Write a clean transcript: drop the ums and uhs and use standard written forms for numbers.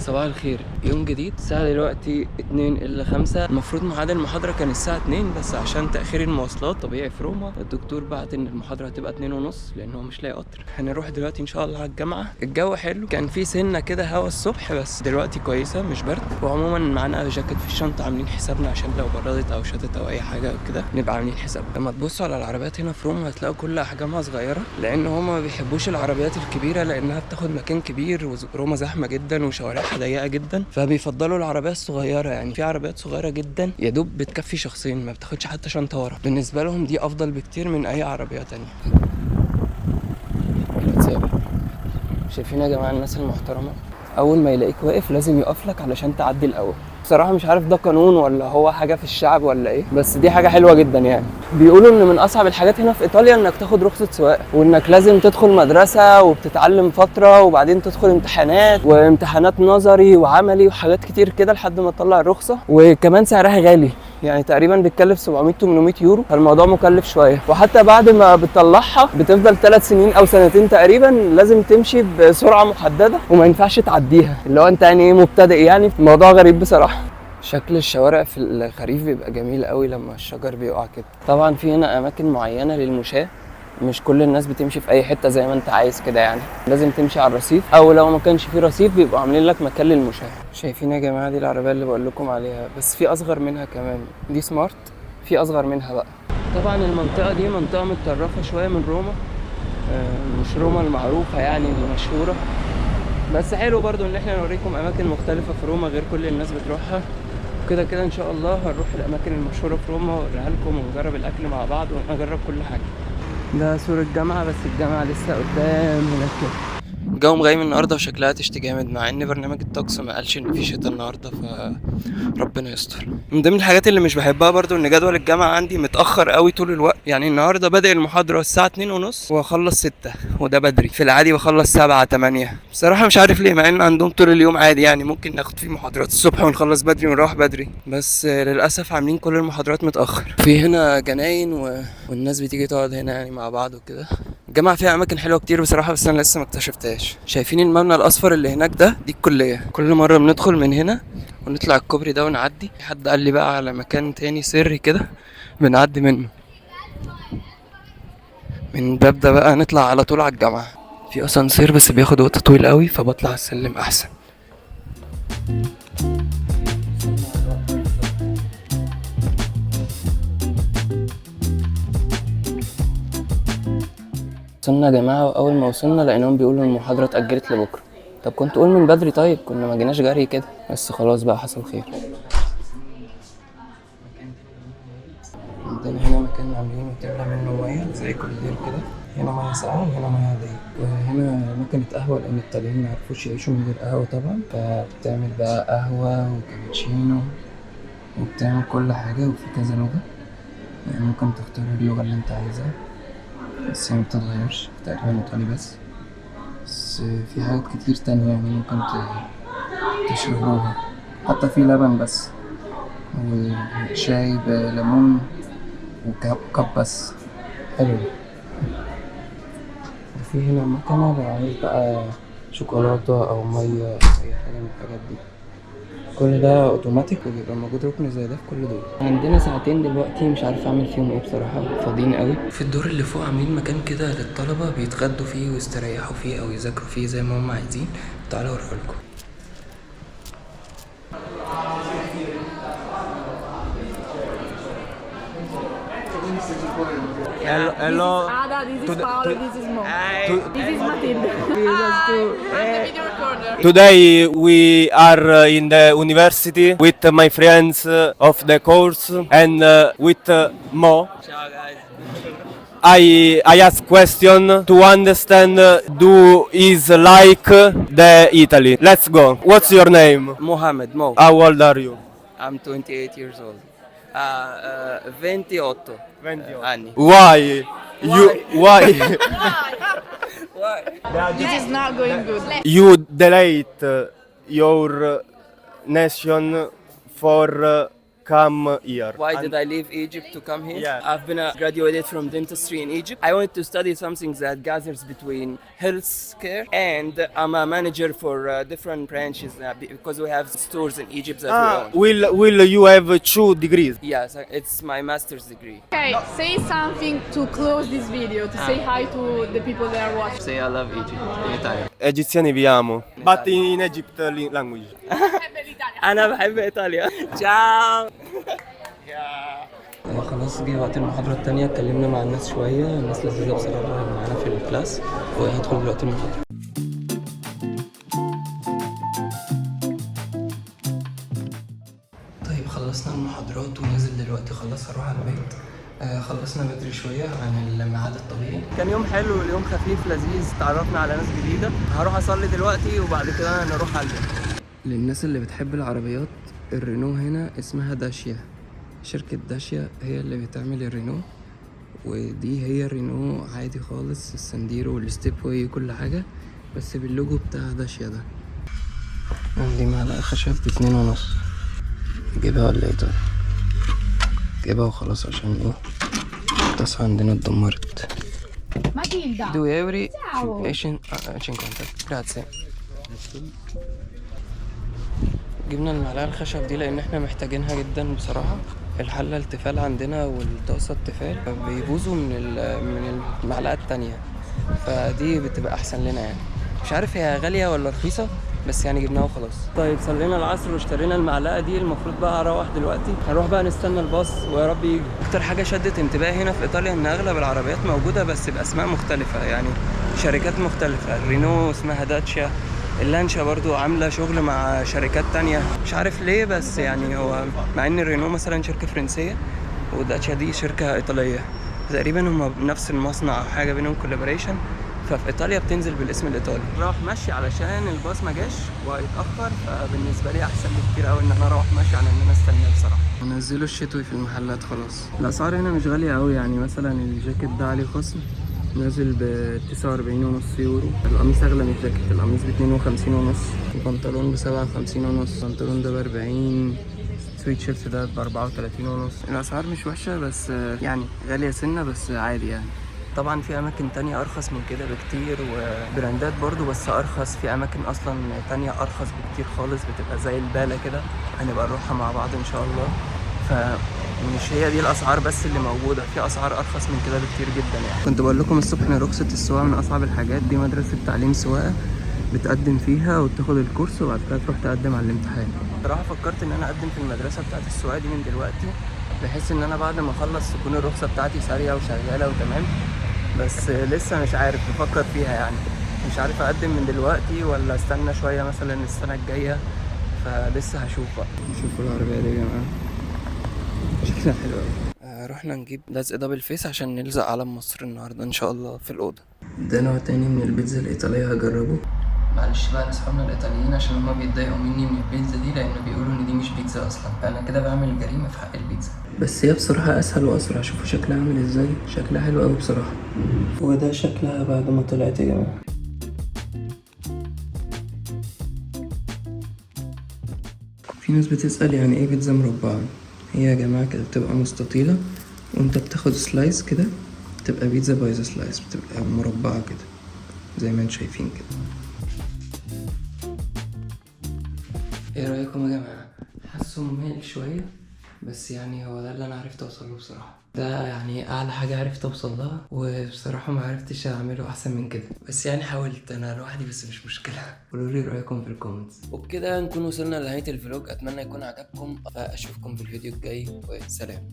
صباح الخير، يوم جديد. الساعة دلوقتي 2:05. المفروض ميعاد المحاضرة كان الساعة 2، بس عشان تأخير المواصلات طبيعي في روما الدكتور بعت ان المحاضرة هتبقى 2:30 لان هو مش لاقي قطر. هنروح دلوقتي ان شاء الله على الجامعة. الجو حلو، كان في سنة كده هوا الصبح بس دلوقتي كويسة مش برد. وعموما معانا جاكيت في الشنطة عاملين حسابنا عشان لو بردت او شتت او اي حاجة كده نبقى عاملين حساب. لما تبصوا على العربيات هنا في روما هتلاقوا كل احجامها صغيرة، لان هما ما بيحبوش العربيات الكبيرة لانها بتاخد مكان كبير، وروما زحمة جدا وشوارعها ضيقة جدا، فبيفضلوا العربية الصغيرة. يعني في عربيات صغيرة جدا يا دوب بتكفي شخصين، ما بتاخدش حتى شنطة ورا. بالنسبة لهم دي افضل بكتير من اي عربية تانية. شايفين يا جماعة الناس المحترمة؟ اول ما يلاقيك واقف لازم يقفلك علشان تعدي الاول. بصراحة مش عارف ده قانون ولا هو حاجة في الشعب ولا ايه، بس دي حاجة حلوة جدا. يعني بيقولوا ان من اصعب الحاجات هنا في ايطاليا انك تاخد رخصة سواقة، وانك لازم تدخل مدرسة وبتتعلم فترة وبعدين تدخل امتحانات وامتحانات نظري وعملي وحاجات كتير كده لحد ما تطلع الرخصة. وكمان سعرها غالي، يعني تقريبا بتكلف 700-800 يورو، فالموضوع مكلف شويه. وحتى بعد ما بتطلعها بتفضل 3 سنين او سنتين تقريبا لازم تمشي بسرعه محدده وما ينفعش تعديها، اللي هو انت يعني ايه مبتدئ. يعني الموضوع غريب بصراحه. شكل الشوارع في الخريف بيبقى جميل قوي لما الشجر بيقع كده. طبعا في هنا اماكن معينه للمشاة، مش كل الناس بتمشي في اي حته زي ما انت عايز كده، يعني لازم تمشي على الرصيف، او لو ما كانش في رصيف بيبقوا عاملين لك مكان للمشاة. شايفين يا جماعه دي العربيه اللي بقول لكم عليها، بس في اصغر منها كمان، دي سمارت، في اصغر منها بقى. طبعا المنطقه دي منطقه متطرفه شويه من روما، مش روما المعروفه يعني المشهوره، بس حلو برضو ان احنا نوريكم اماكن مختلفه في روما غير كل الناس بتروحها. كده كده ان شاء الله هنروح الاماكن المشهوره في روما واوريها لكم ونجرب الاكل مع بعض ونجرب كل حاجه. ده سور الجامعة، بس الجامعة لسه قدام هناك كده. الجو مغيم النهارده وشكلها تشتي جامد، مع ان برنامج الطقس ما قالش ان في شتا النهارده، فربنا يستر. من ضمن الحاجات اللي مش بحبها برضو ان جدول الجامعه عندي متاخر قوي طول الوقت. يعني النهارده بادئ المحاضره الساعه 2:30 واخلص 6، وده بدري. في العادي بخلص 7-8. بصراحه مش عارف ليه، مع ان عندهم طول اليوم عادي، يعني ممكن ناخد فيه محاضرات الصبح ونخلص بدري ونروح بدري، بس للاسف عاملين كل المحاضرات متاخر. في هنا جناين والناس بتيجي تقعد هنا يعني مع بعض وكده. الجامعة فيها أماكن حلوة كتير بصراحة، بس أنا لسه ما اكتشفتهاش. شايفين المبنى الأصفر اللي هناك ده؟ دي الكلية. كل مرة بندخل من هنا ونطلع الكوبري ده ونعدي. حد قال لي بقى على مكان تاني سري كده بنعدي منه، من الباب ده بقى نطلع على طول على الجامعة. في أسانسير بس بياخد وقت طويل قوي، فبطلع السلم أحسن. وصلنا يا جماعة، وأول ما وصلنا لقيناهم بيقولوا المحاضرة اتأجلت لبكرة. طب كنت قول من بدري، طيب كنا ما جيناش جري كده، بس خلاص بقى حصل خير. عندنا هنا مكان عاملينه تملى منه مية زي كولدير كده، هنا مية ساقعة وهنا مية عادية. وهنا ممكن قهوة لأن الإيطاليين معرفوش يعيشوا من غير قهوة طبعا، فبتعمل بقى قهوة وكابتشينو وبتعمل كل حاجة، وفي كذا لغة، يعني ممكن تختار اللغة اللي انت عايزها، بس هي مبتتغيرش تقريبا إيطالي بس في حاجات كتير تانية يعني ممكن تشربوها، حتى في لبن بس، وشاي بليمون وكب بس. حلو. وفي هنا مكنة لو عايز بقى شوكولاتة أو مية أو أي حاجة من الحاجات دي. كل ده اوتوماتيك وبيبقى موجود ركن زي ده في كل دور. عندنا ساعتين دلوقتي مش عارف اعمل فيهم ايه بصراحه، فاضيين قوي. في الدور اللي فوق عاملين مكان كده للطلبه بيتغدوا فيه ويستريحوا فيه او يذاكروا فيه زي ما هم عايزين. تعالوا اوريها لكم. Hello. This is Ada, this is Paolo, this is Mo. This is Matilde. I'm the video recorder. Today we are in the university with my friends of the course and with Mo. Ciao guys. I ask question to understand do is like the Italy. Let's go. What's your name? Mohammed, Mo. How old are you? I'm 28 years old. 28 anni. Why? You why? This is not going good. You delete your nation for come here. Why And did I leave Egypt to come here? Yeah. I've been graduated from dentistry in Egypt. I wanted to study something that gathers between health care and I'm a manager for different branches because we have stores in Egypt that we own. Will you have 2 degrees? Yes, it's my master's degree. Okay, say something to close this video, to say hi to the people that are watching. Say I love Egypt anytime. Egiziani vi amo. But in Egypt language. أنا بحب إيطاليا. ciao. خلاص جه وقت المحاضرة التانية، اتكلمنا مع الناس شوية، الناس لذيذة بصراحة معانا في الكلاس، وهدخل دلوقتي المحاضرة. طيب خلصنا المحاضرات ونازل دلوقتي خلاص هروح على البيت. خلصنا بدري شوية عن الميعاد الطبيعي. كان يوم حلو، اليوم خفيف لذيذ، تعرفنا على ناس جديدة. هروح أصلي دلوقتي وبعد كده نروح على البيت. للناس اللي بتحب العربيات، الرينو هنا اسمها داشيا، شركة داشيا هي اللي بتعمل الرينو، ودي هي الرينو عادي خالص، السنديرو والستيب واي كل حاجة، بس باللوجو بتاع داشيا ده. عندي معلقة خشب ب2.5، جيبها ولا ايه؟ طيب جيبها وخلاص عشان ايه الطاسة عندنا اتدمرت. Matilda. 2 euro Ciao. e 50. Grazie. جبنا المعلقة الخشب دي لأن احنا محتاجينها جدا بصراحة. الحلة التيفال عندنا والطاسة التيفال بيبوظوا من المعلقة التانية، فدي بتبقى أحسن لنا يعني. مش عارف هي غالية ولا رخيصة، بس يعني جبناها وخلاص. طيب صلينا العصر واشترينا المعلقة دي، المفروض بقى هروح دلوقتي، هروح بقى نستنى الباص ويا رب يجي. أكتر حاجة شدت انتباهي هنا في إيطاليا إن أغلب العربيات موجودة بس بأسماء مختلفة، يعني شركات مختلفة. الرينو اسمها داتشا، اللانشا برضو عاملة شغل مع شركات تانية مش عارف ليه، بس يعني هو مع ان الرينو مثلا شركة فرنسية وداتشا دي شركة ايطالية تقريبا، هما نفس المصنع او حاجة بينهم كولابوريشن، ففي ايطاليا بتنزل بالاسم الايطالي. راح ماشي علشان الباص ما جاش وهيتاخر، فبالنسبة لي احسن لي كتير قوي ان انا اروح ماشي عن ان انا استناه بصراحة. ونزلوا الشتوي في المحلات خلاص. الاسعار هنا مش غالية قوي، يعني مثلا الجاكيت ده عليه خصم نازل ب49.5 يورو، القميص اغلى من الجاكيت، القميص ب52.5، البنطلون ب57.5، البنطلون ده ب40، سويت شيرت ده ب34.5. الاسعار مش وحشة بس يعني غالية سنة، بس عادي يعني. طبعا في اماكن تانية ارخص من كده بكتير، وبراندات برضو بس ارخص، في اماكن اصلا تانية ارخص بكتير خالص بتبقى زي البالة كده، هنبقى نروحها مع بعض ان شاء الله. فمش هي دي الاسعار بس اللي موجوده، في اسعار ارخص من كده بكتير جدا يعني. كنت بقول لكم الصبح ان رخصه السواقه من اصعب الحاجات، دي مدرسه تعليم سواقه بتقدم فيها وبتاخد الكورس وبعد كده تروح تقدم على الامتحان. بصراحه فكرت ان انا اقدم في المدرسه بتاعه السواقه دي من دلوقتي، بحيث ان انا بعد ما اخلص تكون الرخصه بتاعتي ساريه وشغاله وتمام، بس لسه مش عارف، بفكر فيها يعني، مش عارف اقدم من دلوقتي ولا استنى شويه مثلا السنه الجايه، فلسه هشوف بقى. شوفوا العربيه دي يا جماعه، شكلها حلو قوي. رحنا نجيب لزق دبل فيس عشان نلزق علم مصر النهارده ان شاء الله في الاوضه. ده نوع تاني من البيتزا الايطاليه هجربه. معلش بقى لاصحابنا الايطاليين عشان هما بيتضايقوا مني من البيتزا دي، لان بيقولوا ان دي مش بيتزا اصلا، فانا كده بعمل جريمه في حق البيتزا، بس هي بصراحه اسهل واسرع. شوفوا شكلها عامل ازاي، شكلها حلو قوي بصراحه. وده شكلها بعد ما طلعت يا جماعه. في ناس بتسأل يعني ايه بيتزا مربعة. هي يا جماعة كده بتبقى مستطيلة وانت بتاخد سلايس كده، بتبقى بيتزا بايظة سلايس، بتبقى مربعة كده زي ما انتم شايفين كده. ايه رأيكم يا جماعة؟ حاسه ممل شوية، بس يعني هو ده اللي انا عرفت اوصله بصراحة، ده يعني اعلى حاجة عرفت اوصل لها، وبصراحة ما عرفتش اعمله احسن من كده، بس يعني حاولت انا لوحدي، بس مش مشكلة. قولوا لي رايكم في الكومنتس. وبكده نكون وصلنا لنهاية الفلوج، اتمنى يكون عجبكم، اشوفكم في الفيديو الجاي، وسلام.